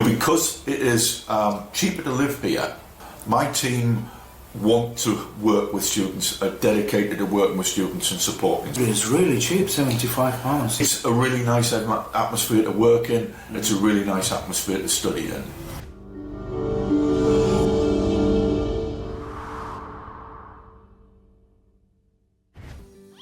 Because it is cheaper to live here, my team want to work with students, are dedicated to working with students and supporting them. It's really cheap, £75. It's a really nice atmosphere to work in, it's a really nice atmosphere to study in.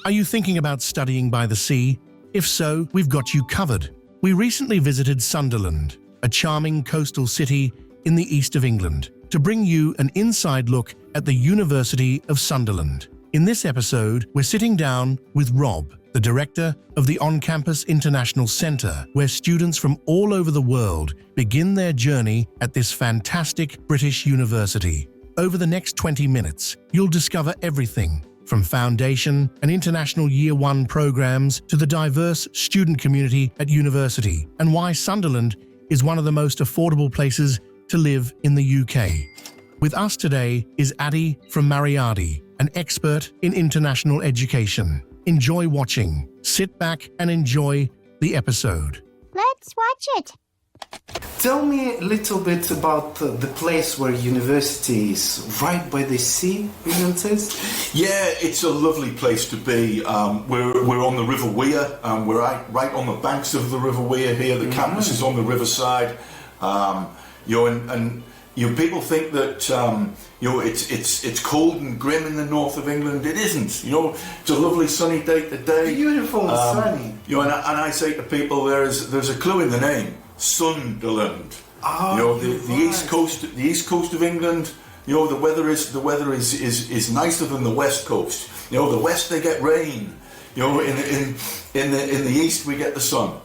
Are you thinking about studying by the sea? If so, we've got you covered. We recently visited Sunderland, a charming coastal city in the east of England, to bring you an inside look at the University of Sunderland. In this episode, we're sitting down with Rob, the director of the OnCampus International Centre, where students from all over the world begin their journey at this fantastic British university. Over the next 20 minutes, you'll discover everything from foundation and international Year 1 programs to the diverse student community at university, and why Sunderland is one of the most affordable places to live in the UK. With us today is Adil from Maryadi, an expert in international education. Enjoy watching. Sit back and enjoy the episode. Let's watch it. Tell me a little bit about the place where university is, right by the sea, isn't it? Yeah, it's a lovely place to be. We're on the River Wear. We're right on the banks of the River Wear here. The campus is on the riverside. People think that it's cold and grim in the north of England. It isn't. It's a lovely sunny day today. Beautiful and sunny. And I say to people, there's a clue in the name. Sunderland. The east coast of England. The weather is nicer than the west coast. The west they get rain. In the east we get the sun.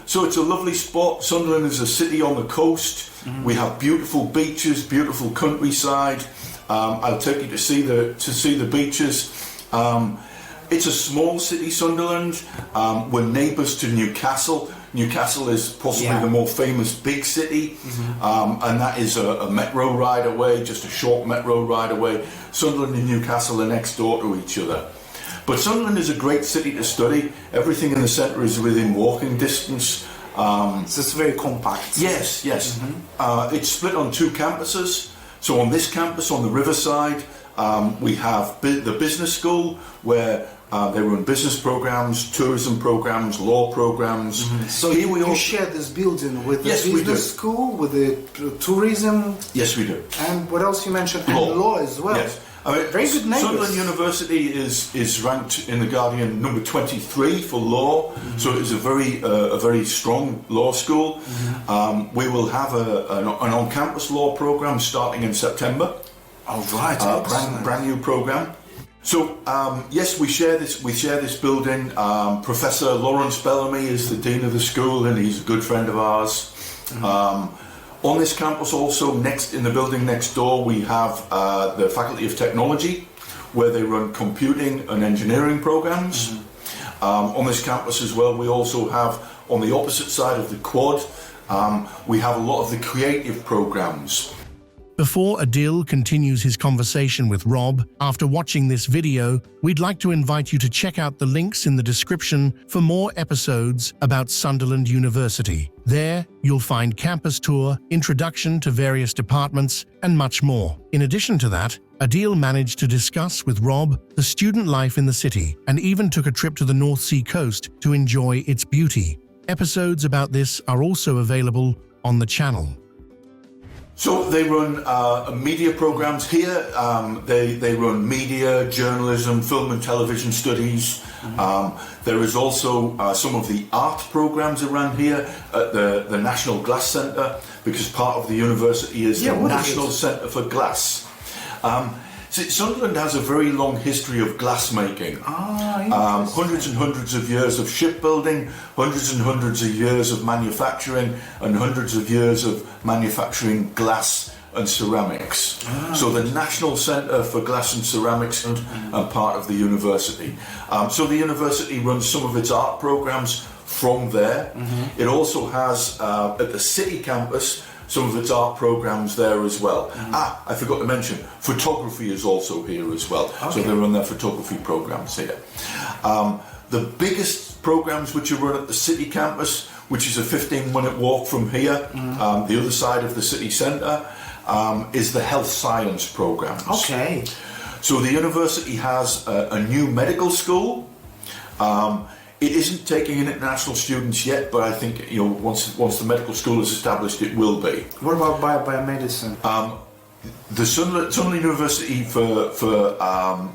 So it's a lovely spot. Sunderland is a city on the coast. We have beautiful beaches, beautiful countryside. I'll take you to see the beaches. It's a small city, Sunderland. We're neighbours to Newcastle. Newcastle is possibly the more famous big city, and that is a metro ride away, just a short metro ride away. Sunderland and Newcastle are next door to each other. But Sunderland is a great city to study. Everything in the centre is within walking distance. So it's very compact. Yes. It's split on 2 campuses. So on this campus, on the riverside, we have the business school, where they run business programs, tourism programs, law programs. So you share this building with the business school, with the tourism? Yes, we do. And what else you mentioned? Law. And law as well. Yes. Very good neighbours. Sunderland University is ranked in the Guardian number 23 for law, so it is a very strong law school. We will have an on-campus law program starting in September. Oh, right. Brand new program. So yes, we share this building. Professor Lawrence Bellamy is the dean of the school, and he's a good friend of ours. On this campus, also in the building next door, we have the Faculty of Technology, where they run computing and engineering programs. On this campus as well, we also have, on the opposite side of the quad, we have a lot of the creative programs. Before Adil continues his conversation with Rob, after watching this video, we'd like to invite you to check out the links in the description for more episodes about Sunderland University. There, you'll find campus tour, introduction to various departments, and much more. In addition to that, Adil managed to discuss with Rob the student life in the city and even took a trip to the North Sea coast to enjoy its beauty. Episodes about this are also available on the channel. So they run media programs here. They run media, journalism, film and television studies. There is also some of the art programs around here at the National Glass Centre, because part of the university is the National Centre for Glass. Sunderland has a very long history of glass making. Hundreds and hundreds of years of shipbuilding, hundreds and hundreds of years of manufacturing, and hundreds of years of manufacturing glass and ceramics. So the National Centre for Glass and Ceramics are part of the university. So the university runs some of its art programs from there. It also has, at the city campus, some of its art programs there as well. I forgot to mention, photography is also here as well. So they run their photography programs here. The biggest programs which are run at the city campus, which is a 15-minute walk from here, the other side of the city centre, is the health science programmes. Okay. So the university has a new medical school. It isn't taking in international students yet, but I think once the medical school is established, it will be. What about biomedicine? The Sunderland University for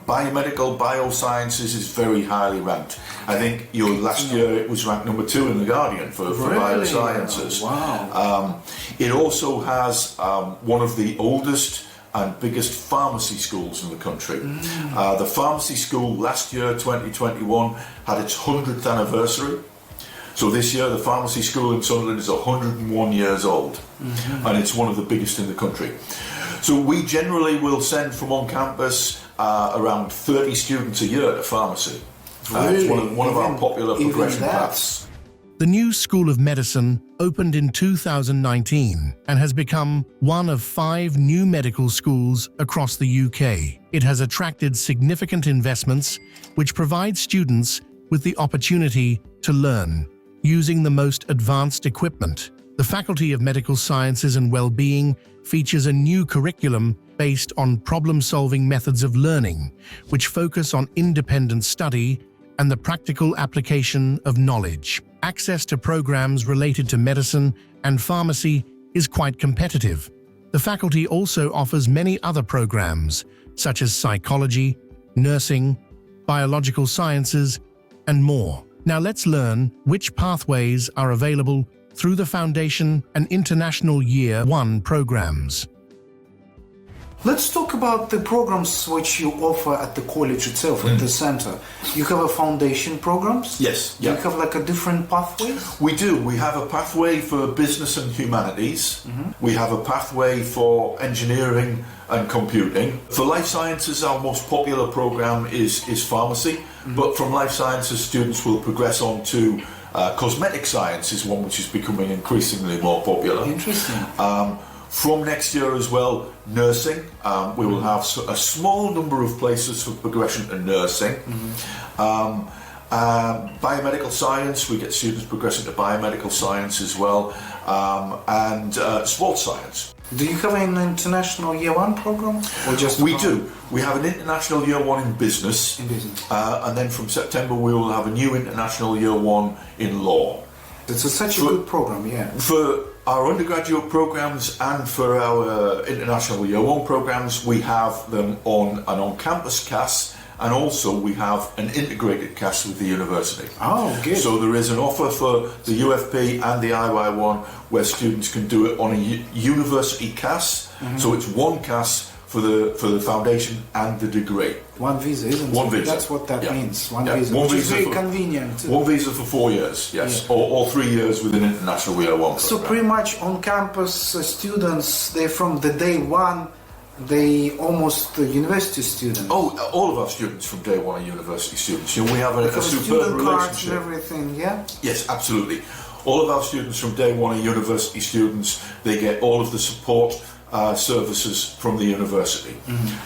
biomedical biosciences is very highly ranked. I think last year it was ranked number 2 in the Guardian for biosciences. Wow. It also has one of the oldest and biggest pharmacy schools in the country. The pharmacy school last year, 2021, had its 100th anniversary. So this year the pharmacy school in Sunderland is 101 years old, and it's one of the biggest in the country. So we generally will send from on campus around 30 students a year to pharmacy. Really? It's one of our popular progression paths. The new School of Medicine opened in 2019 and has become one of 5 new medical schools across the UK. It has attracted significant investments, which provide students with the opportunity to learn using the most advanced equipment. The Faculty of Medical Sciences and Wellbeing features a new curriculum based on problem-solving methods of learning, which focus on independent study and the practical application of knowledge. Access to programs related to medicine and pharmacy is quite competitive. The faculty also offers many other programs, such as psychology, nursing, biological sciences, and more. Now let's learn which pathways are available through the Foundation and International Year 1 programs. Let's talk about the programs which you offer at the college itself, at the center. You have a foundation programs? Yes. Do you have like a different pathways? We do. We have a pathway for business and humanities. We have a pathway for engineering and computing. For life sciences, our most popular program is pharmacy, but from life sciences, students will progress on to cosmetic science, is one which is becoming increasingly more popular. Interesting. From next year as well, nursing. We will have a small number of places for progression to nursing. Biomedical science, we get students progressing to biomedical science as well, and sports science. Do you have an international year 1 program? Or just We do. We have an international year 1 in business. And then from September we will have a new international year 1 in law. It's such a good program, yeah. For our undergraduate programs and for our international year 1 programs, we have them on an on-campus CAS, and also we have an integrated CAS with the university. Oh, good. So there is an offer for the UFP and the IY1 where students can do it on a university CAS. So it's one CAS for the foundation and the degree. One visa, isn't it? One visa. That's what that means. One Yeah. visa, One which visa is very for- convenient. One visa for 4 years, yes, or 3 years with an international year 1 So program. pretty much on-campus students, they're from the day 1, they almost university students. Oh, all of our students from day 1 are university students. We have a Because superb student cards and relationship. everything, yeah? Yes, absolutely. All of our students from day 1 are university students. They get all of the support services from the university.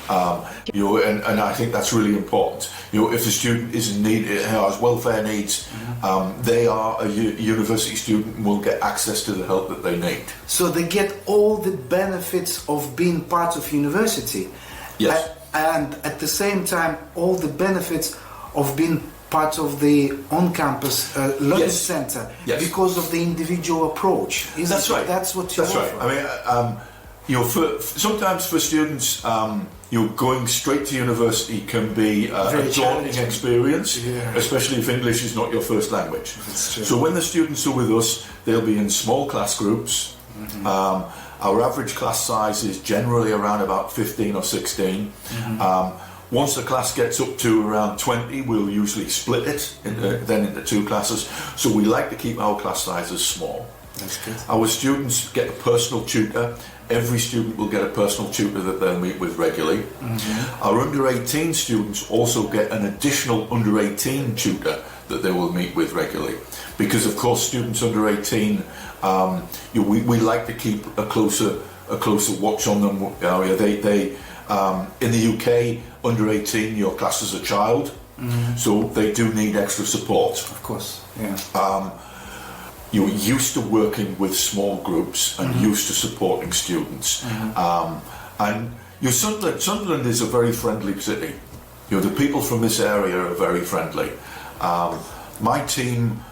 And I think that's really important. If a student is in need, has welfare needs, they are a university student and will get access to the help that they need. So they get all the benefits of being part of university. Yes. And at the same time, all the benefits of being part of the on-campus learning Yes. center Yes. because of the individual approach. That's right. That's what you That's offer. right. I mean, sometimes for students, going straight to university can be a Very daunting challenging. experience, Yeah. especially if English is not your first language. That's true. So when the students are with us, they'll be in small class groups. Our average class size is generally around about 15 or 16. Once the class gets up to around 20, we'll usually split it then into 2 classes. So we like to keep our class sizes small. That's good. Our students get a personal tutor. Every student will get a personal tutor that they'll meet with regularly. Our under 18 students also get an additional under 18 tutor that they will meet with regularly. Because of course students under 18, we like to keep a closer watch on them. In the UK, under 18 you're classed as a child, so they do need extra support. Of course, yeah. you're used to working with small groups and used to supporting students. And Sunderland is a very friendly city. The people from this area are very friendly. My team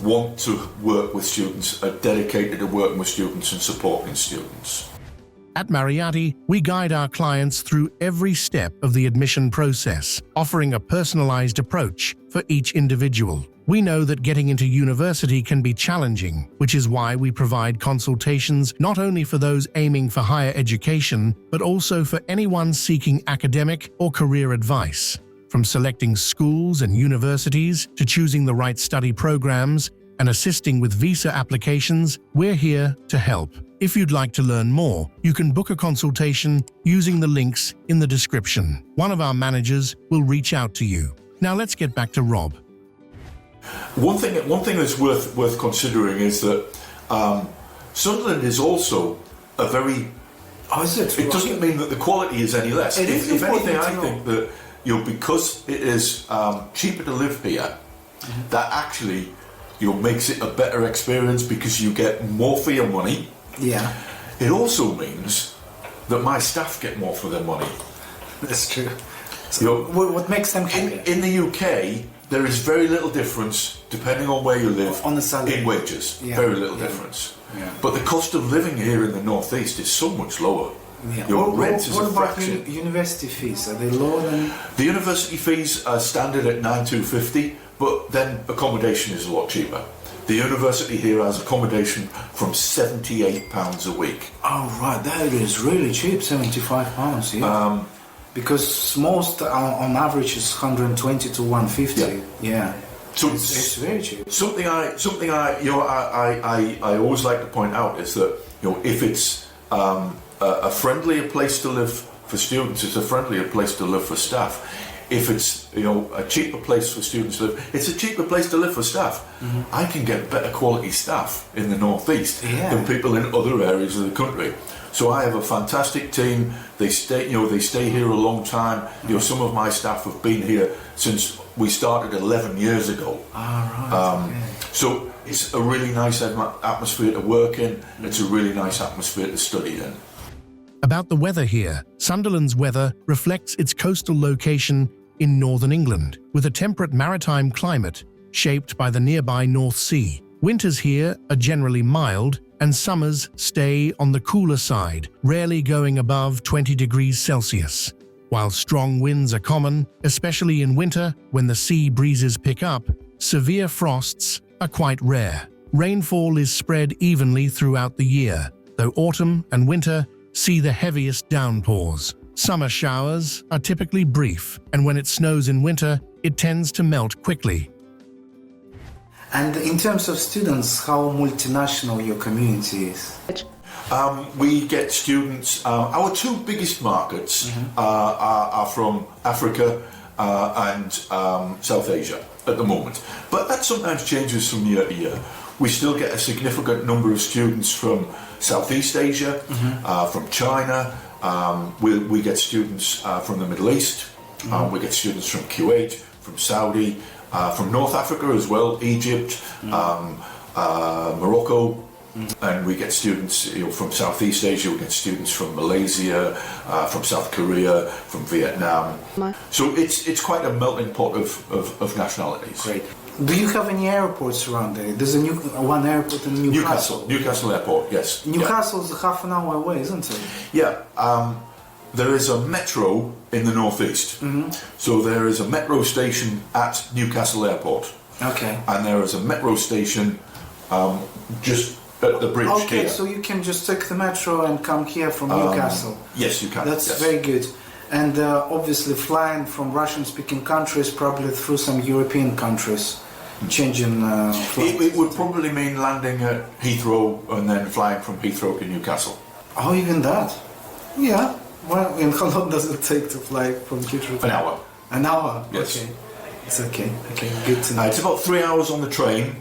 want to work with students, are dedicated to working with students and supporting students. At Maryadi, we guide our clients through every step of the admission process, offering a personalized approach for each individual. We know that getting into university can be challenging, which is why we provide consultations not only for those aiming for higher education, but also for anyone seeking academic or career advice. From selecting schools and universities to choosing the right study programs and assisting with visa applications, we're here to help. If you'd like to learn more, you can book a consultation using the links in the description. One of our managers will reach out to you. Now let's get back to Rob. One thing that's worth considering is that Sunderland is also a very. Oh, is it? It doesn't mean that the quality is any less. If anything, I think that because it is cheaper to live here, that actually makes it a better experience because you get more for your money. Yeah. It also means that my staff get more for their money. That's true. So what makes them happy? In the UK, there is very little difference depending on where you live on the salary in wages. Yeah. Very little difference. Yeah. But the cost of living here in the northeast is so much lower. Yeah. Your rent is what a about fraction. University fees? Are they lower than? The university fees are standard at $9,250, but then accommodation is a lot cheaper. The university here has accommodation from £78 a week. Oh right, that is really cheap, £75. Yeah. Because most on average is 120 to 150. Yeah. So it's very cheap. Something I always like to point out is that if it's a friendlier place to live for students, it's a friendlier place to live for staff. If it's a cheaper place for students to live, it's a cheaper place to live for staff. I can get better quality staff in the northeast than people in other areas of the country. So I have a fantastic team. They stay here a long time. Some of my staff have been here since we started 11 years ago. So it's a really nice atmosphere to work in. It's a really nice atmosphere to study in. About the weather here, Sunderland's weather reflects its coastal location in northern England, with a temperate maritime climate shaped by the nearby North Sea. Winters here are generally mild, and summers stay on the cooler side, rarely going above 20 degrees Celsius. While strong winds are common, especially in winter when the sea breezes pick up, severe frosts are quite rare. Rainfall is spread evenly throughout the year, though autumn and winter see the heaviest downpours. Summer showers are typically brief, and when it snows in winter, it tends to melt quickly. And in terms of students, how multinational your community is? We get students, our two biggest markets are from Africa and South Asia at the moment. But that sometimes changes from year to year. We still get a significant number of students from Southeast Asia, from China. We get students from the Middle East. We get students from Kuwait, from Saudi, from North Africa as well, Egypt, Morocco. And we get students from Southeast Asia. We get students from Malaysia, from South Korea, from Vietnam. So it's quite a melting pot of nationalities. Great. Do you have any airports around there? There's one airport in Newcastle. Newcastle Airport, yes. Newcastle's half an hour away, isn't it? Yeah. There is a metro in the northeast. So there is a metro station at Newcastle Airport. Okay. And there is a metro station just at the bridge here. Okay, so you can just take the metro and come here from Newcastle. Yes, you can. That's very good. And obviously flying from Russian-speaking countries probably through some European countries, changing flights. It would probably mean landing at Heathrow and then flying from Heathrow to Newcastle. Oh, even that? Yeah. Well, and how long does it take to fly from Heathrow? An hour. An hour? Yes. Okay. It's okay. Okay, good to know. It's about 3 hours on the train,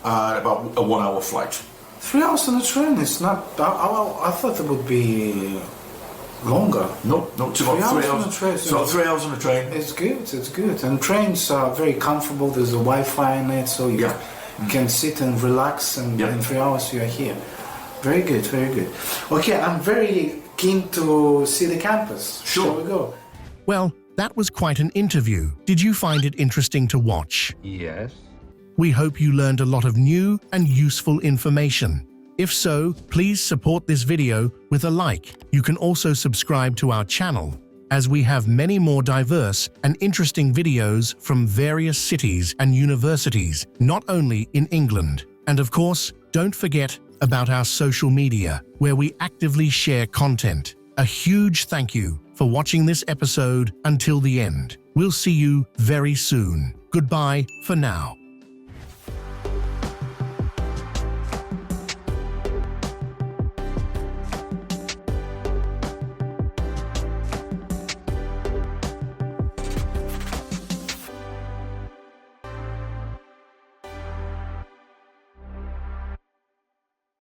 about a 1 hour flight. 3 hours on the train, it's not... I thought it would be longer. No, it's about 3 hours on the train. It's about 3 hours on the train. It's good. And trains are very comfortable, there's a Wi-Fi in it, so You can sit and relax, and Yeah. in 3 hours you are here. Very good, very good. Okay, I'm very keen to see the campus. Sure. Shall we go? Well, that was quite an interview. Did you find it interesting to watch? Yes. We hope you learned a lot of new and useful information. If so, please support this video with a like. You can also subscribe to our channel, as we have many more diverse and interesting videos from various cities and universities, not only in England. And of course, don't forget about our social media, where we actively share content. A huge thank you for watching this episode until the end. We'll see you very soon. Goodbye for now.